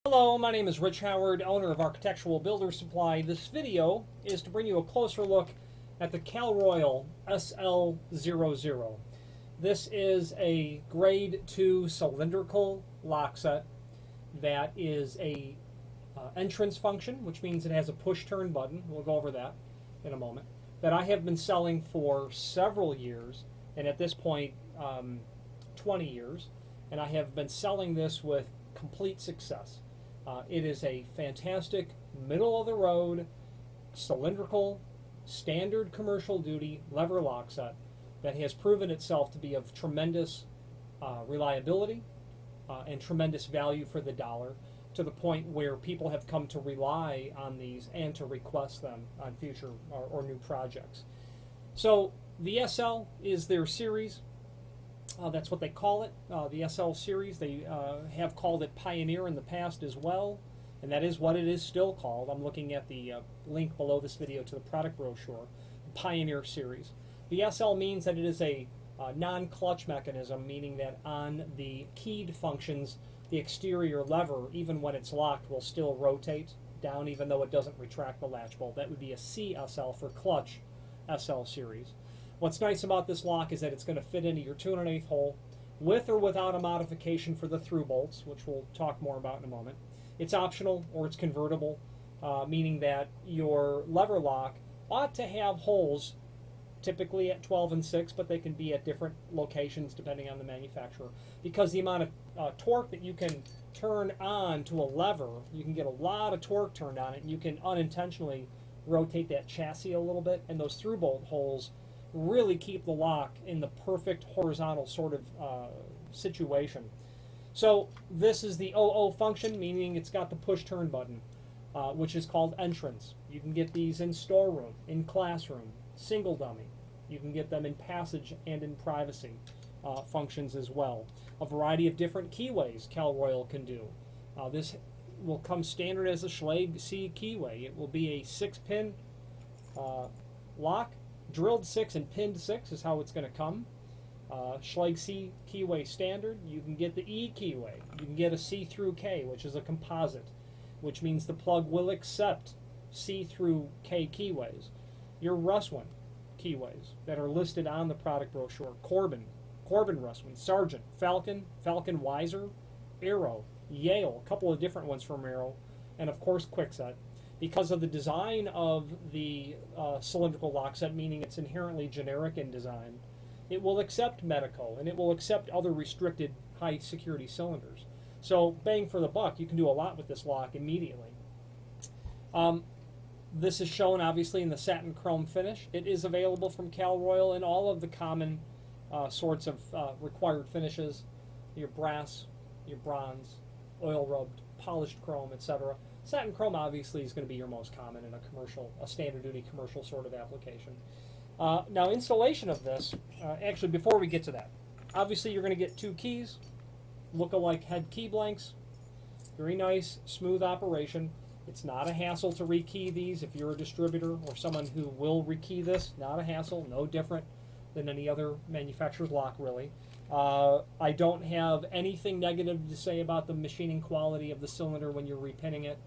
Hello, my name is Rich Howard, owner of Architectural Builder Supply. This video is to bring you a closer look at the Cal-Royal SL00. This is a grade 2 cylindrical lock set that is a entrance function, which means it has a push-turn button. We'll go over that in a moment. That I have been selling for several years, and at this point 20 years, and I have been selling this with complete success. It is a fantastic, middle-of-the-road, cylindrical, standard commercial duty lever lock set that has proven itself to be of tremendous reliability and tremendous value for the dollar, to the point where people have come to rely on these and to request them on future or new projects. So the SL is their series. That's what they call it, the SL series. They have called it Pioneer in the past as well, and that is what it is still called. I'm looking at the link below this video to the product brochure, the Pioneer series. The SL means that it is a non-clutch mechanism, meaning that on the keyed functions, the exterior lever, even when it's locked, will still rotate down even though it doesn't retract the latch bolt. That would be a CSL for clutch SL series. What's nice about this lock is that it's going to fit into your 2 1/8 hole with or without a modification for the through bolts, which we'll talk more about in a moment. It's optional or it's convertible, meaning that your lever lock ought to have holes typically at 12 and 6, but they can be at different locations depending on the manufacturer, because the amount of torque that you can turn on to a lever, you can get a lot of torque turned on it, and you can unintentionally rotate that chassis a little bit, and those through bolt holes really keep the lock in the perfect horizontal sort of situation. So this is the OO function, meaning it's got the push turn button, which is called entrance. You can get these in storeroom, in classroom, single dummy. You can get them in passage and in privacy functions as well. A variety of different keyways Cal-Royal can do. This will come standard as a Schlage C keyway. It will be a 6-pin lock. Drilled 6 and pinned 6 is how it's going to come. Schlage C keyway standard. You can get the E keyway. You can get a C through K, which is a composite, which means the plug will accept C through K keyways. Your Russwin keyways that are listed on the product brochure: Corbin Russwin, Sargent, Falcon Weiser, Arrow, Yale, a couple of different ones from Arrow, and of course Kwikset. Because of the design of the cylindrical lock set, meaning it's inherently generic in design, it will accept Medico and it will accept other restricted high security cylinders. So bang for the buck, you can do a lot with this lock immediately. This is shown obviously in the satin chrome finish. It is available from Cal-Royal in all of the common sorts of required finishes: your brass, your bronze, oil rubbed, polished chrome, etc. Satin chrome obviously is going to be your most common in a standard duty commercial sort of application. Now installation of this, actually before we get to that, obviously you're going to get 2 keys, look-alike head key blanks, very nice, smooth operation. It's not a hassle to rekey these if you're a distributor or someone who will rekey this. Not a hassle, no different than any other manufacturer's lock really. I don't have anything negative to say about the machining quality of the cylinder when you're repinning it,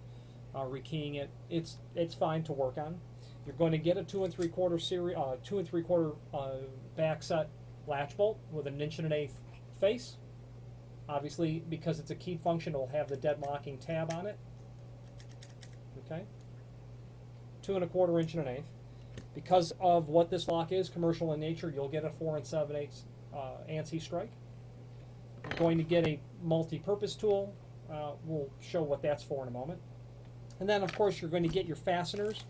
rekeying it. It's fine to work on. You're going to get a 2 3/4 series, 2 3/4 back set latch bolt with an 1.1/8" face. Obviously, because it's a keyed function, it'll have the deadlocking tab on it. Okay, 2 1/4" 1.1/8". Because of what this lock is, commercial in nature, you'll get a 4 7/8 ANSI strike. You're going to get a multi-purpose tool. We'll show what that's for in a moment. And then, of course, you're going to get your fasteners.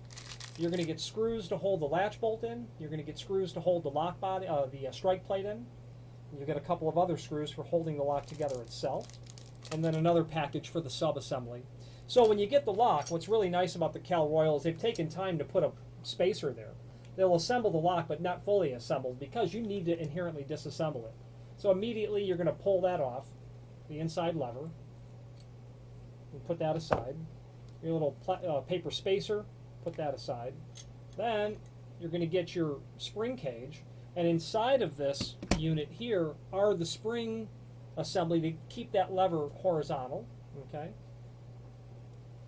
You're going to get screws to hold the latch bolt in. You're going to get screws to hold the lock body, the strike plate in. And you'll get a couple of other screws for holding the lock together itself. And then another package for the sub-assembly. So when you get the lock, what's really nice about the Cal-Royal is they've taken time to put a spacer there. They'll assemble the lock, but not fully assembled, because you need to inherently disassemble it. So immediately you're going to pull that off, the inside lever, and put that aside. Your little paper spacer, put that aside. Then you're going to get your spring cage, and inside of this unit here are the spring assembly to keep that lever horizontal. Okay,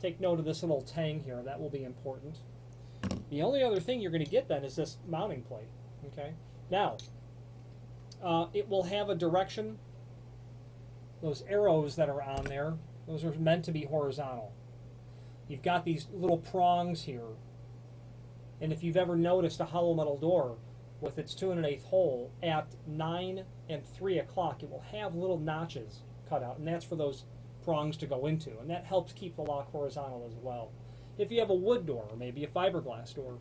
take note of this little tang here. That will be important. The only other thing you're going to get then is this mounting plate. Okay. Now, it will have a direction. Those arrows that are on there, those are meant to be horizontal. You've got these little prongs here. And if you've ever noticed a hollow metal door with its 2 1/8 hole, at 9 and 3 o'clock, it will have little notches cut out, and that's for those prongs to go into, and that helps keep the lock horizontal as well. If you have a wood door, or maybe a fiberglass door,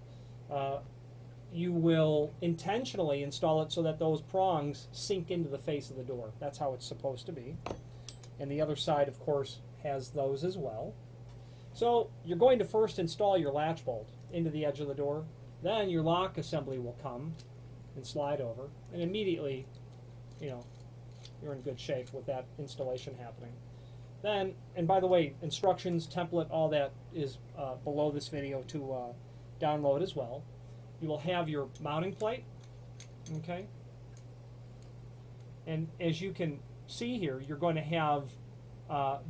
you will intentionally install it so that those prongs sink into the face of the door. That's how it's supposed to be. And the other side, of course, has those as well. So you're going to first install your latch bolt into the edge of the door. Then your lock assembly will come and slide over, and immediately, you're in good shape with that installation happening. Then, and by the way, instructions, template, all that is below this video to download as well. You will have your mounting plate, okay? And as you can see here, you're going to have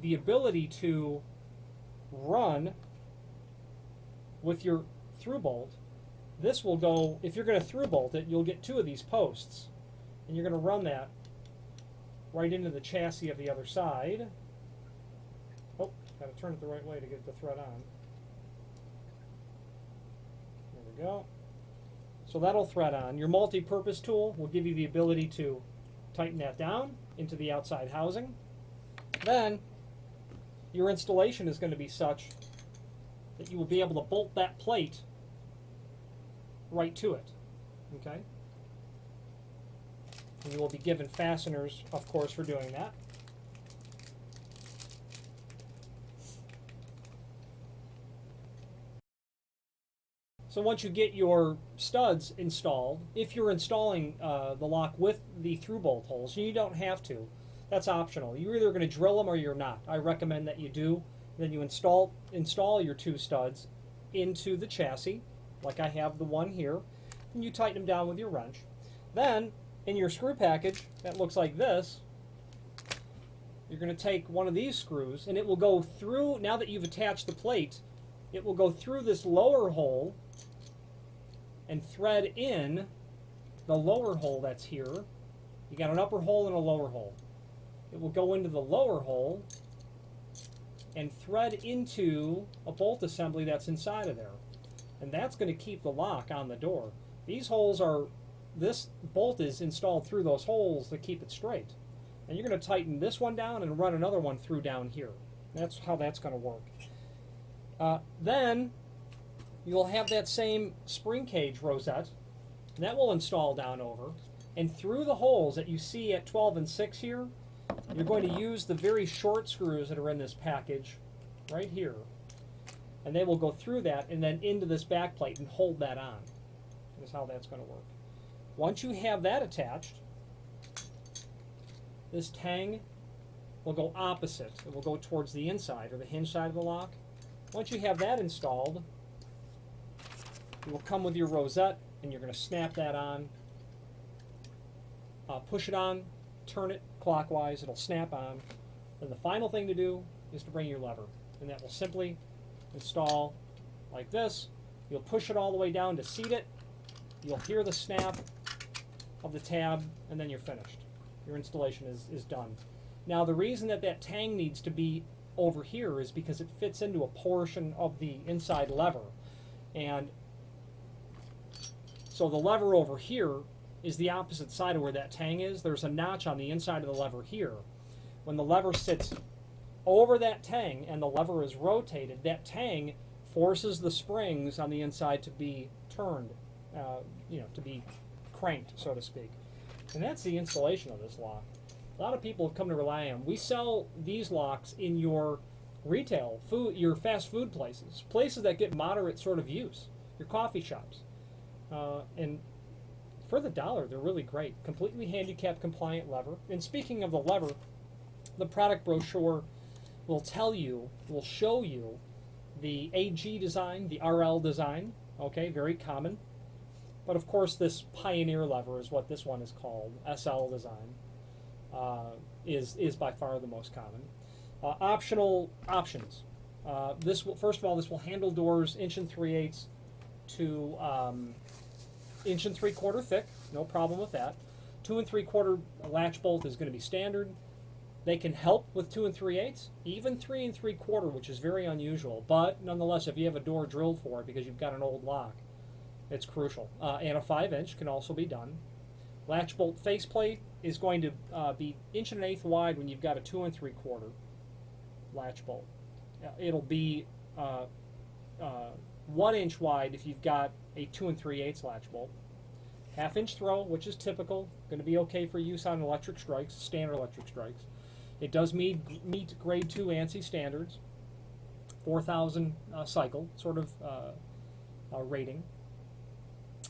the ability to run with your through bolt. This will go, if you're going to through bolt it, you'll get 2 of these posts, and you're going to run that right into the chassis of the other side. Oh, got to turn it the right way to get the thread on. There we go. So that'll thread on. Your multi-purpose tool will give you the ability to tighten that down into the outside housing. Then your installation is going to be such that you will be able to bolt that plate right to it. Okay? And you will be given fasteners, of course, for doing that. So once you get your studs installed, if you're installing the lock with the through bolt holes, you don't have to. That's optional. You're either going to drill them or you're not. I recommend that you do. Then you install your 2 studs into the chassis, like I have the one here, and you tighten them down with your wrench. Then, in your screw package that looks like this, you're going to take one of these screws, and it will go through, now that you've attached the plate, it will go through this lower hole and thread in the lower hole that's here. You got an upper hole and a lower hole. It will go into the lower hole and thread into a bolt assembly that's inside of there. And that's going to keep the lock on the door. These holes are, this bolt is installed through those holes to keep it straight. And you're going to tighten this one down and run another one through down here. That's how that's going to work. Then you'll have that same spring cage rosette, and that will install down over. And through the holes that you see at 12 and 6 here, you're going to use the very short screws that are in this package right here. And they will go through that and then into this back plate and hold that on. That's how that's going to work. Once you have that attached, this tang will go opposite. It will go towards the inside or the hinge side of the lock. Once you have that installed, it will come with your rosette, and you're going to snap that on, push it on, turn it clockwise, it'll snap on. And the final thing to do is to bring your lever, and that will simply install like this. You'll push it all the way down to seat it. You'll hear the snap of the tab, and then you're finished. Your installation is done. Now, the reason that that tang needs to be over here is because it fits into a portion of the inside lever. And so the lever over here is the opposite side of where that tang is. There's a notch on the inside of the lever here. When the lever sits over that tang and the lever is rotated, that tang forces the springs on the inside to be turned, to be cranked, so to speak. And that's the installation of this lock. A lot of people have come to rely on. We sell these locks in your retail, your fast food places, places that get moderate sort of use, your coffee shops. And for the dollar, they're really great. Completely handicap compliant lever. And speaking of the lever, the product brochure will tell you, will show you the AG design, the RL design, okay, very common. But of course this Pioneer lever is what this one is called, SL design, is by far the most common. Optional options This will, first of all, this will handle doors 1 3/8 to 1 3/4 thick. No problem with that. 2 3/4 latch bolt is going to be standard. They can help with 2 3/8, even 3 3/4, which is very unusual. But nonetheless, if you have a door drilled for it because you've got an old lock, it's crucial. And a 5-inch can also be done. Latch bolt faceplate is going to be 1 1/8 wide when you've got a 2 3/4 latch bolt. It'll be 1 inch wide if you've got a 2 3/8 latch bolt. 1/2 inch throw, which is typical, going to be okay for use on electric strikes, standard electric strikes. It does meet grade 2 ANSI standards, 4,000 cycle sort of rating.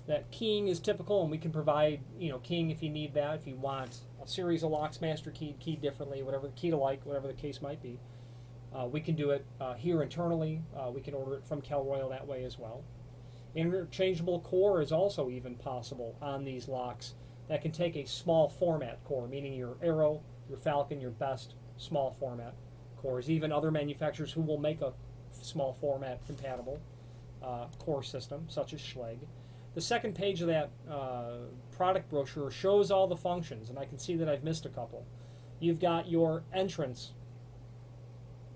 That keying is typical, and we can provide, keying if you need that. If you want a series of locks master keyed differently, whatever the key to like, whatever the case might be, we can do it here internally. We can order it from Cal Royal that way as well. Interchangeable core is also even possible on these locks. That can take a small format core, meaning your Arrow, your Falcon, your Best small format cores. Even other manufacturers who will make a small format compatible core system, such as Schlage. The second page of that product brochure shows all the functions, and I can see that I've missed a couple. You've got your entrance,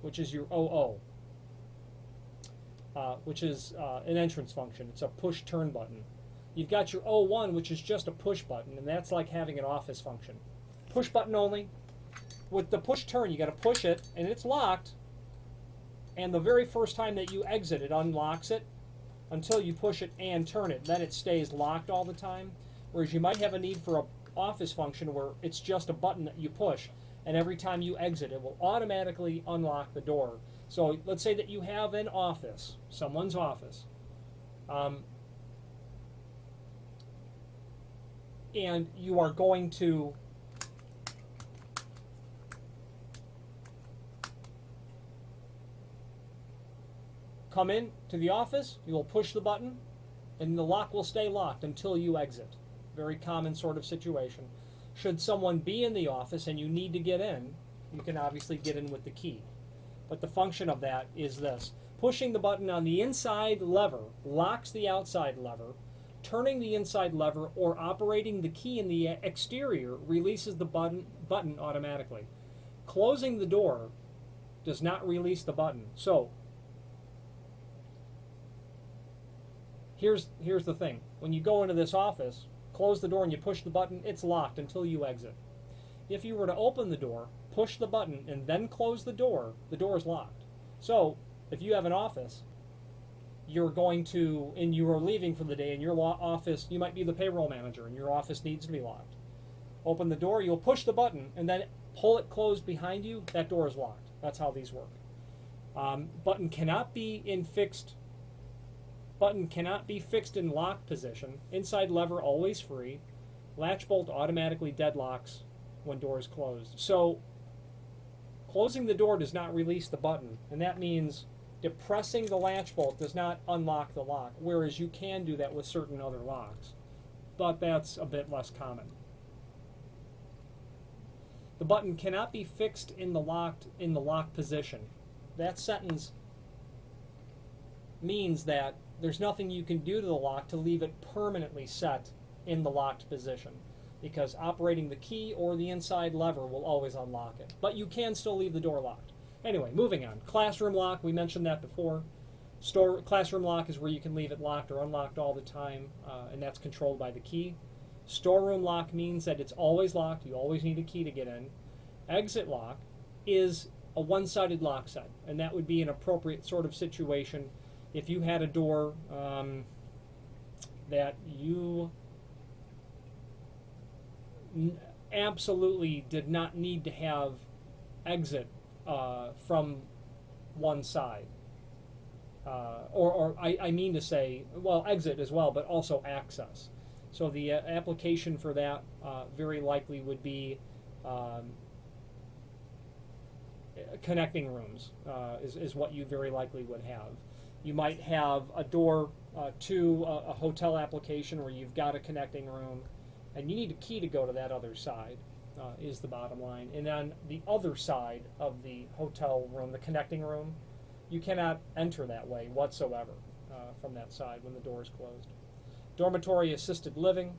which is your OO, which is an entrance function. It's a push turn button. You've got your O1, which is just a push button, and that's like having an office function. Push button only. With the push turn, you got to push it, and it's locked, and the very first time that you exit, it unlocks it until you push it and turn it. Then it stays locked all the time, whereas you might have a need for an office function where it's just a button that you push, and every time you exit, it will automatically unlock the door. So let's say that you have an office, someone's office, and you are going to come in to the office, you will push the button, and the lock will stay locked until you exit. Very common sort of situation. Should someone be in the office and you need to get in, you can obviously get in with the key. But the function of that is this. Pushing the button on the inside lever locks the outside lever. Turning the inside lever or operating the key in the exterior releases the button automatically. Closing the door does not release the button. So here's the thing. When you go into this office, close the door and you push the button, it's locked until you exit. If you were to open the door, push the button, and then close the door is locked. So if you have an office, you're going to, and you are leaving for the day, and your office, you might be the payroll manager, and your office needs to be locked. Open the door, you'll push the button, and then pull it closed behind you, that door is locked. That's how these work. Button cannot be fixed in lock position. Inside lever always free. Latch bolt automatically deadlocks when door is closed. So closing the door does not release the button, and that means depressing the latch bolt does not unlock the lock, whereas you can do that with certain other locks. But that's a bit less common. The button cannot be fixed in the lock position. That sentence means that there's nothing you can do to the lock to leave it permanently set in the locked position, because operating the key or the inside lever will always unlock it. But you can still leave the door locked. Anyway, moving on. Classroom lock, we mentioned that before. Classroom lock is where you can leave it locked or unlocked all the time, and that's controlled by the key. Storeroom lock means that it's always locked. You always need a key to get in. Exit lock is a one-sided lock set, and that would be an appropriate sort of situation if you had a door that you absolutely did not need to have exit from one side. I mean to say, well, exit as well, but also access. So the application for that very likely would be connecting rooms is what you very likely would have. You might have a door to a hotel application where you've got a connecting room, and you need a key to go to that other side, is the bottom line. And on the other side of the hotel room, the connecting room, you cannot enter that way whatsoever from that side when the door is closed. Dormitory assisted living.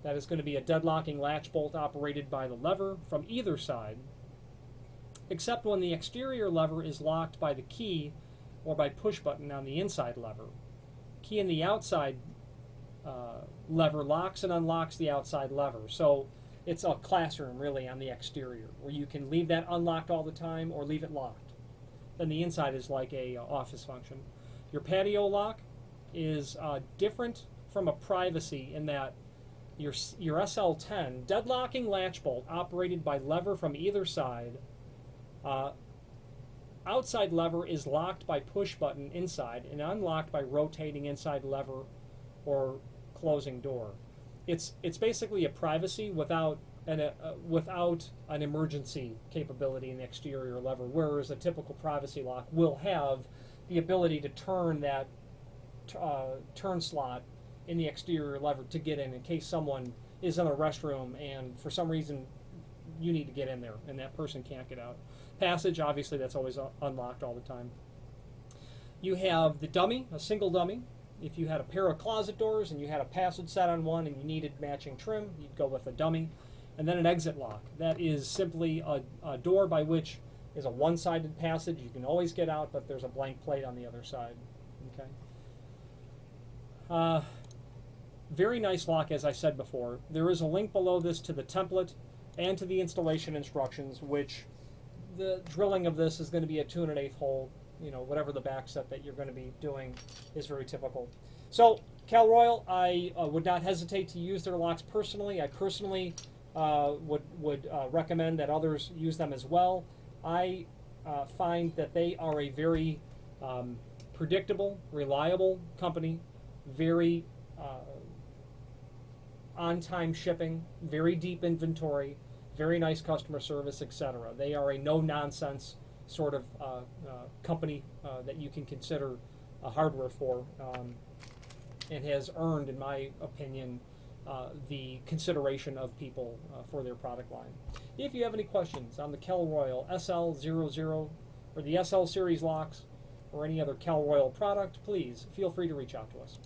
That is going to be a deadlocking latch bolt operated by the lever from either side, except when the exterior lever is locked by the key or by push button on the inside lever. Key in the outside lever locks and unlocks the outside lever. So it's a classroom really on the exterior where you can leave that unlocked all the time or leave it locked. Then the inside is like a office function. Your patio lock is different from a privacy in that your SL10 deadlocking latch bolt operated by lever from either side. Outside lever is locked by push button inside and unlocked by rotating inside lever or closing door. It's basically a privacy without an emergency capability in the exterior lever, whereas a typical privacy lock will have the ability to turn that turn slot in the exterior lever to get in case someone is in a restroom and for some reason you need to get in there and that person can't get out. Passage, obviously that's always unlocked all the time. You have the dummy, a single dummy. If you had a pair of closet doors and you had a passage set on one and you needed matching trim, you'd go with a dummy. And then an exit lock. That is simply a door by which is a one-sided passage. You can always get out, but there's a blank plate on the other side. Okay. Very nice lock, as I said before. There is a link below this to the template and to the installation instructions, which the drilling of this is going to be a 2 1/8 hole. You know, whatever the back set that you're going to be doing is very typical. So, Cal Royal, I would not hesitate to use their locks personally. I personally would recommend that others use them as well. I find that they are a very predictable, reliable company, very on-time shipping, very deep inventory, very nice customer service, etc. They are a no-nonsense sort of company that you can consider hardware for, and has earned, in my opinion, the consideration of people for their product line. If you have any questions on the Cal Royal SL00 or the SL series locks or any other Cal Royal product, please feel free to reach out to us.